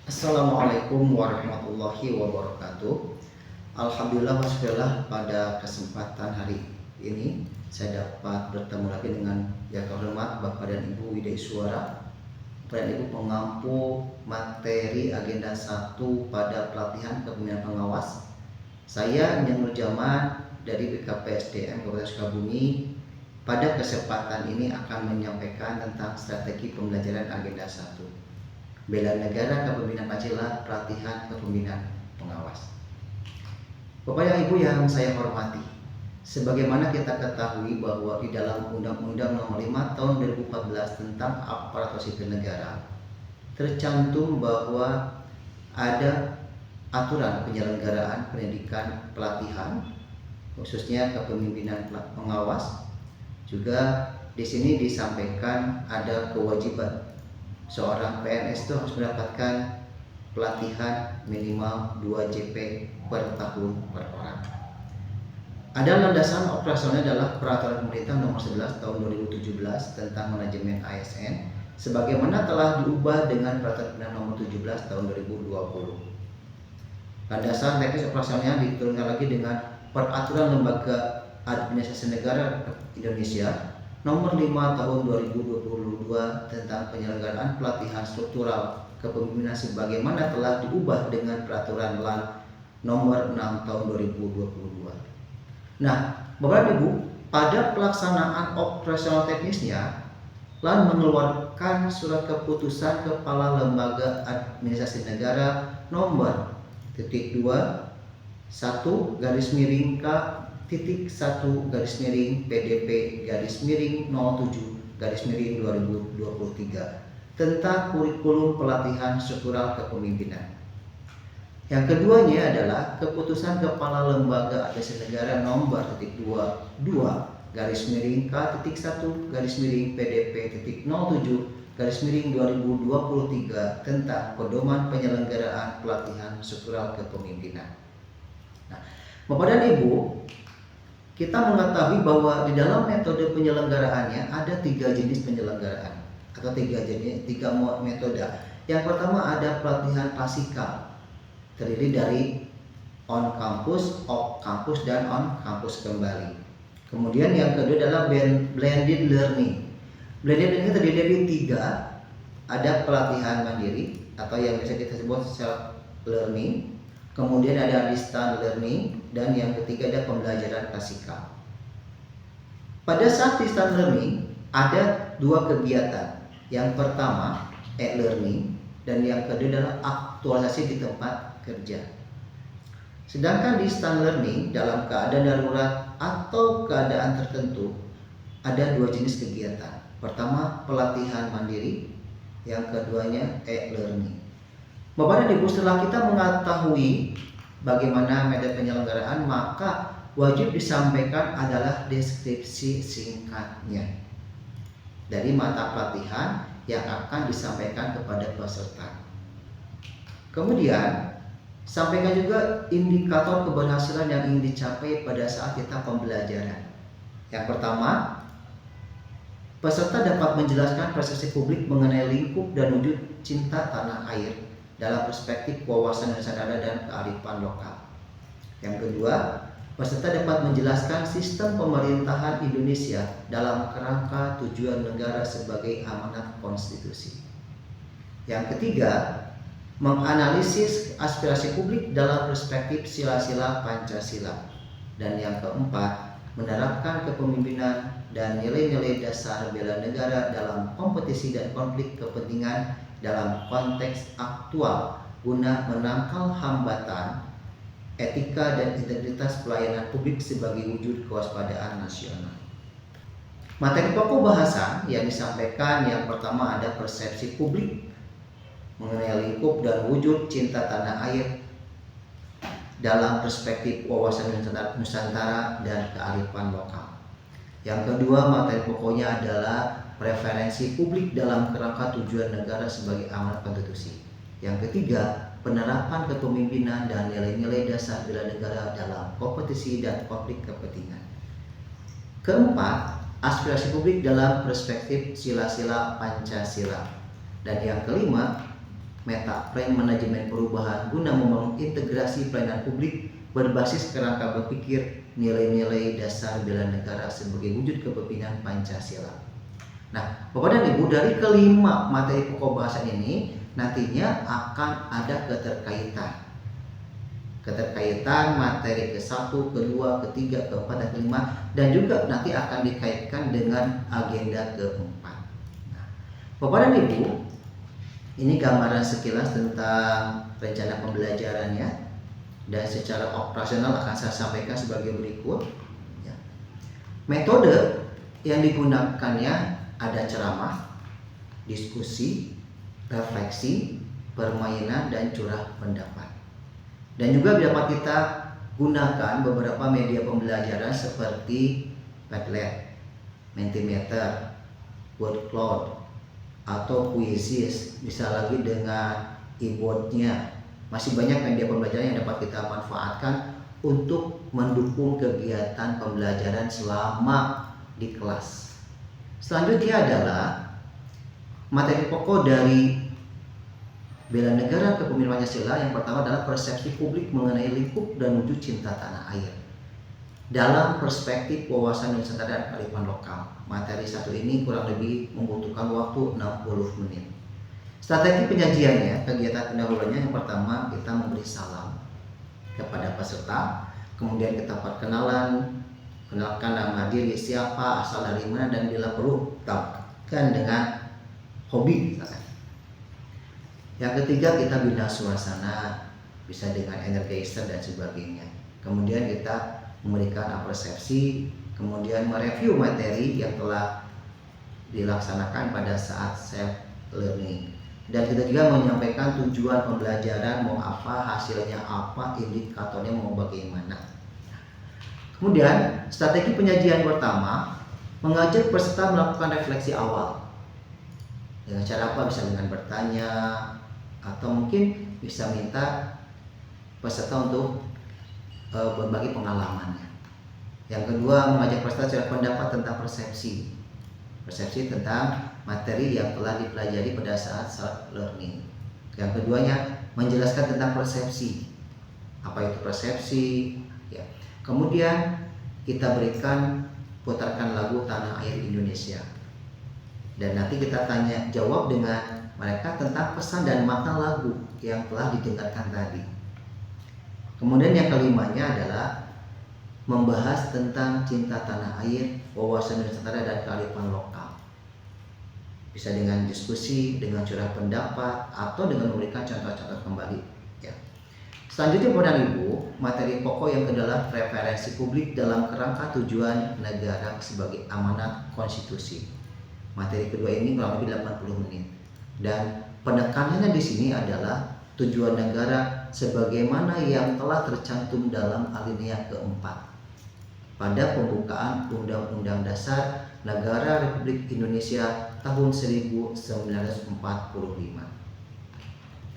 Assalamualaikum warahmatullahi wabarakatuh. Alhamdulillah wassalam, pada kesempatan hari ini saya dapat bertemu lagi dengan yang terhormat Bapak dan Ibu Widya Suara. Bapak dan Ibu pengampu materi agenda 1 pada pelatihan kepemimpinan pengawas. Saya Nur Jaman dari BKPSDM Kabupaten Sukabumi. Pada kesempatan ini akan menyampaikan tentang strategi pembelajaran agenda 1. Bela negara, kepemimpinan Pancasila, pelatihan kepemimpinan pengawas. Bapak dan Ibu yang saya hormati, sebagaimana kita ketahui bahwa di dalam Undang-Undang Nomor 5 Tahun 2014 tentang Aparatur Sipil Negara tercantum bahwa ada aturan penyelenggaraan pendidikan pelatihan khususnya kepemimpinan pengawas. Juga di sini disampaikan ada kewajiban seorang PNS itu harus mendapatkan pelatihan minimal 2 JP per tahun per orang. Ada landasan operasionalnya adalah Peraturan Pemerintah Nomor 11 Tahun 2017 tentang manajemen ASN, sebagaimana telah diubah dengan Peraturan Pemerintah Nomor 17 Tahun 2020. Landasan teknis operasionalnya diturunkan lagi dengan Peraturan Lembaga Administrasi Negara Indonesia Nomor 5 Tahun 2022 tentang penyelenggaraan pelatihan struktural kepemimpinan sebagaimana telah diubah dengan Peraturan LAN Nomor 6 Tahun 2022. Nah, Bapak Ibu, pada pelaksanaan operasional teknisnya LAN mengeluarkan surat keputusan Kepala Lembaga Administrasi Negara Nomor 2 1 garis miring K titik 1 garis miring PDP garis miring 07 garis miring 2023 tentang kurikulum pelatihan struktural kepemimpinan. Yang keduanya adalah keputusan Kepala Lembaga Administrasi Negara Nomor 2 garis miring K titik 1 garis miring PDP titik 07 garis miring 2023 tentang pedoman penyelenggaraan pelatihan struktural kepemimpinan. Nah, Bapak dan Ibu, kita mengetahui bahwa di dalam metode penyelenggaraannya ada 3 jenis penyelenggaraan atau 3 metode. Yang pertama ada pelatihan klasikal, terdiri dari on campus, off campus, dan on campus kembali. Kemudian yang kedua adalah blended learning. Blended learning terdiri dari 3, ada pelatihan mandiri atau yang bisa kita sebut self learning. Kemudian ada distance learning, dan yang ketiga ada pembelajaran klasikal. Pada saat distance learning ada 2 kegiatan. Yang pertama e-learning dan yang kedua adalah aktualisasi di tempat kerja. Sedangkan distance learning dalam keadaan darurat atau keadaan tertentu ada 2 jenis kegiatan. Pertama pelatihan mandiri, yang keduanya e-learning. Bapak dan Ibu, setelah kita mengetahui bagaimana metode penyelenggaraan, maka wajib disampaikan adalah deskripsi singkatnya dari mata pelatihan yang akan disampaikan kepada peserta. Kemudian, sampaikan juga indikator keberhasilan yang ingin dicapai pada saat kita pembelajaran. Yang pertama, peserta dapat menjelaskan persepsi publik mengenai lingkup dan wujud cinta tanah air dalam perspektif wawasan nusantara dan kearifan lokal. Yang kedua, peserta dapat menjelaskan sistem pemerintahan Indonesia dalam kerangka tujuan negara sebagai amanat konstitusi. Yang ketiga, menganalisis aspirasi publik dalam perspektif sila-sila Pancasila. Dan yang keempat, menerapkan kepemimpinan dan nilai-nilai dasar bela negara dalam kompetisi dan konflik kepentingan dalam konteks aktual guna menangkal hambatan etika dan integritas pelayanan publik sebagai wujud kewaspadaan nasional. Materi pokok bahasan yang disampaikan yang pertama ada persepsi publik mengenai lingkup dan wujud cinta tanah air dalam perspektif wawasan Nusantara dan kearifan lokal. Yang kedua, materi pokoknya adalah preferensi publik dalam kerangka tujuan negara sebagai amanat konstitusi. Yang ketiga, penerapan kepemimpinan dan nilai-nilai dasar bela negara dalam kompetisi dan konflik kepentingan. Keempat, aspirasi publik dalam perspektif sila-sila Pancasila. Dan yang kelima, meta plan manajemen perubahan guna membangun integrasi pelayanan publik berbasis kerangka berpikir nilai-nilai dasar bela negara sebagai wujud kepemimpinan Pancasila. Nah, Bapak dan Ibu, dari kelima materi pokok bahasan ini nantinya akan ada keterkaitan materi ke-1, ke-2, ke-3, ke-4, dan ke-5, dan juga nanti akan dikaitkan dengan agenda ke-4. Nah, Bapak dan Ibu, ini gambaran sekilas tentang rencana pembelajarannya, dan secara operasional akan saya sampaikan sebagai berikut. Metode yang digunakannya ada ceramah, diskusi, refleksi, permainan, dan curah pendapat. Dan juga dapat kita gunakan beberapa media pembelajaran seperti Padlet, Mentimeter, word cloud, atau Quizzes, bisa lagi dengan e-boardnya. Masih banyak media pembelajaran yang dapat kita manfaatkan untuk mendukung kegiatan pembelajaran selama di kelas. Selanjutnya adalah materi pokok dari bela negara kepemimpinan Pancasila. Yang pertama adalah persepsi publik mengenai lingkup dan wujud cinta tanah air dalam perspektif wawasan Nusantara dan kearifan lokal. Materi satu ini kurang lebih membutuhkan waktu 60 menit. Strategi penyajiannya, kegiatan pendahuluannya, yang pertama kita memberi salam kepada peserta, kemudian kita perkenalan, kenalkan nama diri, siapa, asal dari mana, dan bila perlu tambahkan dengan hobi misalkan. Yang ketiga, kita bina suasana, bisa dengan energizer dan sebagainya. Kemudian kita memberikan apresiasi, kemudian mereview materi yang telah dilaksanakan pada saat self learning. Dan kita juga menyampaikan tujuan pembelajaran, mau apa, hasilnya apa, indikatornya mau bagaimana. Kemudian strategi penyajian pertama, mengajak peserta melakukan refleksi awal. Dengan cara apa? Bisa dengan bertanya, atau mungkin bisa minta peserta untuk berbagi pengalamannya. Yang kedua, mengajak peserta secara pendapat tentang persepsi tentang materi yang telah dipelajari pada saat self learning. Yang keduanya, menjelaskan tentang persepsi. Apa itu persepsi? Ya. Kemudian kita putarkan lagu Tanah Air Indonesia. Dan nanti kita tanya jawab dengan mereka tentang pesan dan makna lagu yang telah didengarkan tadi. Kemudian yang kelimanya adalah membahas tentang cinta tanah air, wawasan Nusantara, dan kearifan lokal. Bisa dengan diskusi, dengan curah pendapat, atau dengan memberikan contoh-contoh kembali. Ya. Selanjutnya Bapak dan Ibu, materi pokok yang adalah referensi publik dalam kerangka tujuan negara sebagai amanat konstitusi. Materi kedua ini kurang lebih 80 menit. Dan penekanannya di sini adalah tujuan negara sebagaimana yang telah tercantum dalam alinea keempat pada pembukaan Undang-Undang Dasar Negara Republik Indonesia tahun 1945.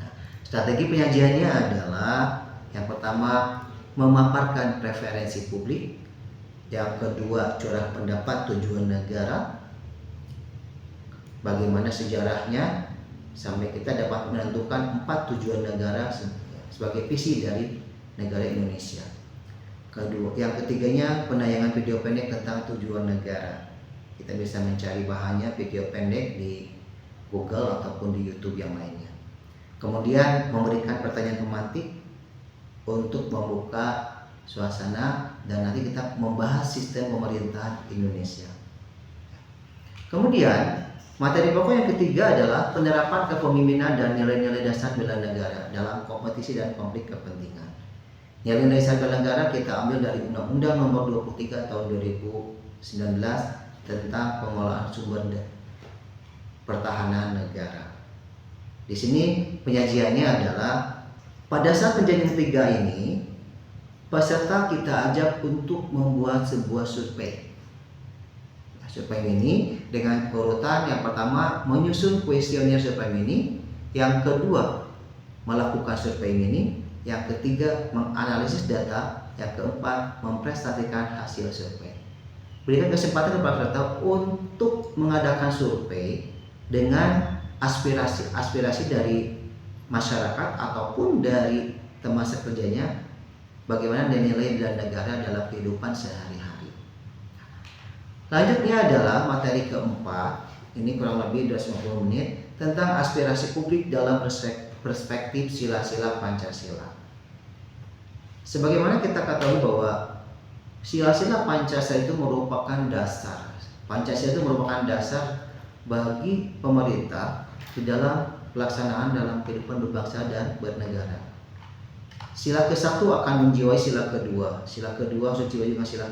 Nah, strategi penyajiannya adalah yang pertama memaparkan preferensi publik, yang kedua curah pendapat tujuan negara, bagaimana sejarahnya sampai kita dapat menentukan 4 tujuan negara sebagai visi dari negara Indonesia. Yang ketiganya penayangan video pendek tentang tujuan negara. Kita bisa mencari bahannya video pendek di Google ataupun di YouTube yang lainnya. Kemudian memberikan pertanyaan pemantik untuk membuka suasana, dan nanti kita membahas sistem pemerintahan Indonesia. Kemudian materi pokok yang ketiga adalah penerapan kepemimpinan dan nilai-nilai dasar bela negara dalam kompetisi dan konflik kepentingan. Nilai-nilai dasar bela negara kita ambil dari Undang-Undang Nomor 23 Tahun 2019 tentang pengelolaan sumber pertahanan negara. Di sini penyajiannya adalah pada saat penyajian ketiga ini, peserta kita ajak untuk membuat sebuah survei. Survei ini dengan urutan, yang pertama menyusun kuesioner survei ini, yang kedua melakukan survei ini, yang ketiga menganalisis data, yang keempat mempresentasikan hasil survei. Berikan kesempatan kepada peserta untuk mengadakan survei dengan aspirasi dari masyarakat ataupun dari teman sekerjanya bagaimana nilai bela negara dalam kehidupan sehari-hari. Lanjutnya adalah materi keempat, ini kurang lebih 250 menit, tentang aspirasi publik dalam perspektif sila-sila Pancasila. Sebagaimana kita ketahui bahwa sila-sila Pancasila itu merupakan dasar. Pancasila itu merupakan dasar bagi pemerintah di dalam pelaksanaan dalam kehidupan berbangsa dan bernegara. Sila ke-1 akan menjiwai sila kedua, sila kedua harus menjiwai juga sila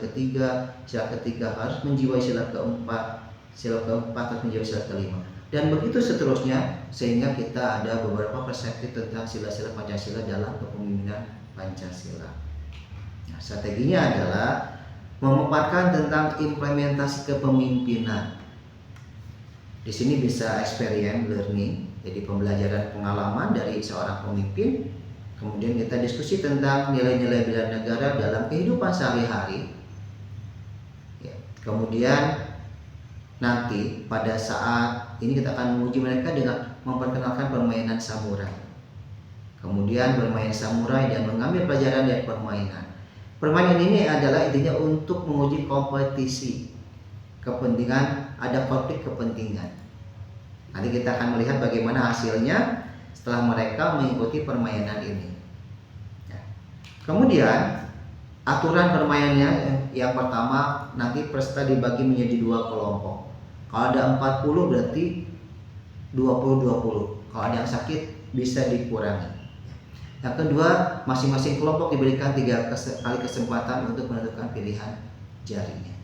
ketiga harus menjiwai sila keempat harus menjiwai sila kelima, dan begitu seterusnya, sehingga kita ada beberapa perspektif tentang sila-sila Pancasila dalam kepemimpinan Pancasila. Nah, strateginya adalah memaparkan tentang implementasi kepemimpinan. Di sini bisa experience learning, jadi pembelajaran pengalaman dari seorang pemimpin. Kemudian kita diskusi tentang nilai-nilai bela negara dalam kehidupan sehari-hari. Ya. Kemudian nanti pada saat ini kita akan menguji mereka dengan memperkenalkan permainan samurai. Kemudian bermain samurai dan mengambil pelajaran dari permainan. Permainan ini adalah intinya untuk menguji kompetisi, kepentingan, ada konflik kepentingan. Nanti kita akan melihat bagaimana hasilnya setelah mereka mengikuti permainan ini. Ya. Kemudian aturan permainannya yang pertama, nanti peserta dibagi menjadi 2 kelompok. Kalau ada 40 berarti 20-20. Kalau ada yang sakit bisa dikurangi. Yang kedua, masing-masing kelompok diberikan 3 kali kesempatan untuk menentukan pilihan jarinya.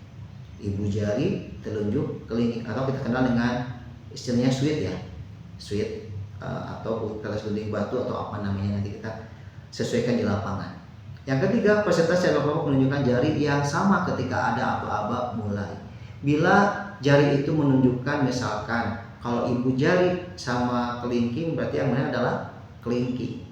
Ibu jari, telunjuk, kelingking, atau kita kenal dengan istilahnya sweet ya, sweet. Atau tetes gunting batu atau apa namanya, nanti kita sesuaikan di lapangan. Yang ketiga, peserta secara kelompok menunjukkan jari yang sama ketika ada aba-aba mulai. Bila jari itu menunjukkan, misalkan kalau ibu jari sama kelingking, berarti yang mana adalah kelingking.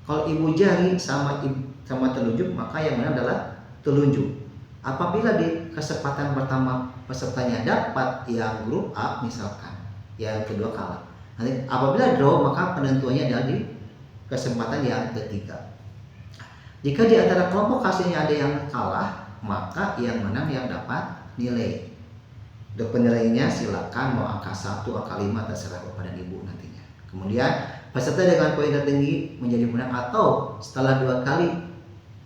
Kalau ibu jari sama telunjuk, maka yang mana adalah telunjuk. Apabila di kesempatan pertama pesertanya dapat yang grup A misalkan, yang kedua kalah. Nanti apabila draw, maka penentuannya adalah di kesempatan yang ketiga. Jika di antara kelompok hasilnya ada yang kalah, maka yang menang yang dapat nilai. Untuk penilaiannya silakan mau angka 1, angka 5 terserah Bapak dan Ibu nantinya. Kemudian peserta dengan poin tertinggi menjadi pemenang, atau setelah 2 kali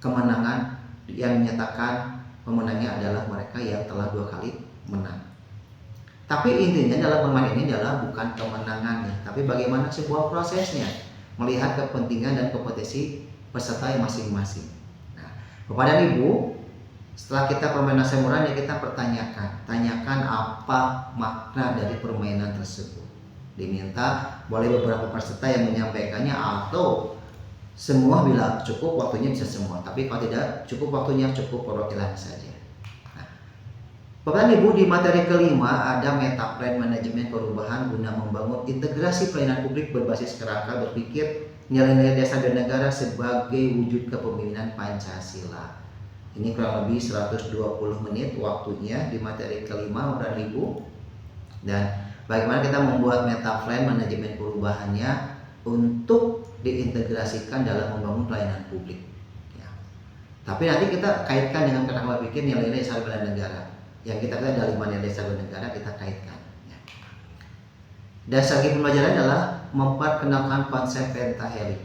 kemenangan yang menyatakan pemenangnya adalah mereka yang telah 2 kali menang. Tapi intinya dalam permainan ini adalah bukan kemenangannya, tapi bagaimana sebuah prosesnya, melihat kepentingan dan kompetensi peserta yang masing-masing. Nah, Bapak dan Ibu, setelah kita permainan samurai, kita tanyakan apa makna dari permainan tersebut. Diminta boleh beberapa peserta yang menyampaikannya, atau semua bila cukup waktunya bisa semua, tapi kalau tidak cukup waktunya cukup perwakilan saja. Bapak dan Ibu, di materi kelima ada meta plan manajemen perubahan guna membangun integrasi pelayanan publik berbasis kerangka berpikir nilai-nilai dasar bernegara sebagai wujud kepemimpinan Pancasila. Ini kurang lebih 120 menit waktunya di materi kelima, Bapak dan Ibu. Dan bagaimana kita membuat meta plan manajemen perubahannya untuk diintegrasikan dalam membangun pelayanan publik. Ya. Tapi nanti kita kaitkan dengan kerangka berpikir nilai-nilai dasar bela negara. Yang kita lihat dari 5 nilai dasar bernegara kita kaitkan. Ya. Dasar pembelajaran adalah memperkenalkan konsep pentahelix.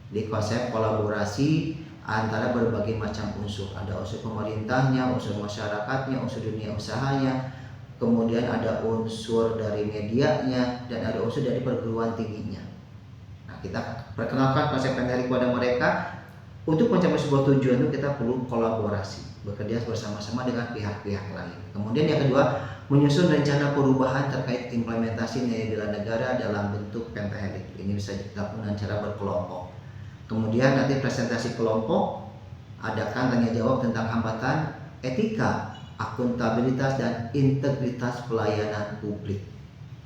Di konsep kolaborasi antara berbagai macam unsur. Ada unsur pemerintahnya, unsur masyarakatnya, unsur dunia usahanya, kemudian ada unsur dari medianya, dan ada unsur dari perguruan tingginya. Nah, kita perkenalkan konsep pentahelix kepada mereka. Untuk mencapai sebuah tujuan itu kita perlu kolaborasi, bekerja bersama-sama dengan pihak-pihak lain. Kemudian yang kedua, menyusun rencana perubahan terkait implementasi nilai bela negara dalam bentuk pentahelix. Ini bisa dilakukan dengan cara berkelompok. Kemudian nanti presentasi kelompok, adakan tanya jawab tentang hambatan etika, akuntabilitas, dan integritas pelayanan publik.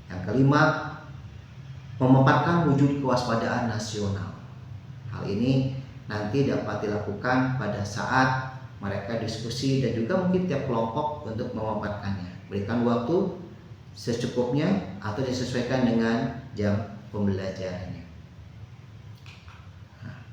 Yang kelima, memaparkan wujud kewaspadaan nasional. Hal ini nanti dapat dilakukan pada saat mereka diskusi dan juga mungkin tiap kelompok untuk memaparkannya. Berikan waktu secukupnya atau disesuaikan dengan jam pembelajarannya.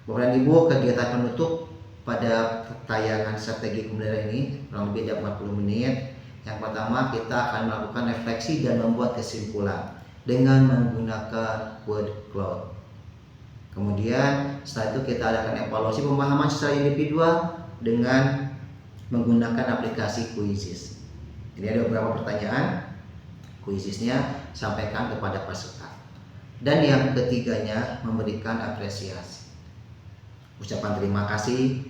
Bapak dan Ibu, kegiatan penutup pada tayangan strategi pembelajaran ini kurang lebih 40 menit. Yang pertama, kita akan melakukan refleksi dan membuat kesimpulan dengan menggunakan word cloud. Kemudian setelah itu kita adakan evaluasi pemahaman secara individual dengan menggunakan aplikasi Quizizz. Ini ada beberapa pertanyaan. Quizizz-nya sampaikan kepada peserta. Dan yang ketiganya, memberikan apresiasi. Ucapan terima kasih,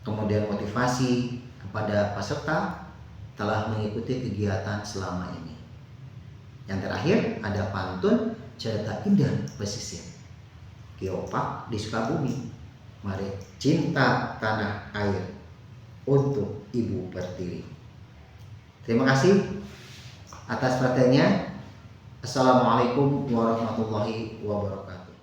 kemudian motivasi kepada peserta telah mengikuti kegiatan selama ini. Yang terakhir ada pantun cerita indah pesisir. Geopark di Sukabumi, mari cinta tanah air untuk Ibu Pertiwi. Terima kasih atas perhatiannya. Assalamualaikum warahmatullahi wabarakatuh.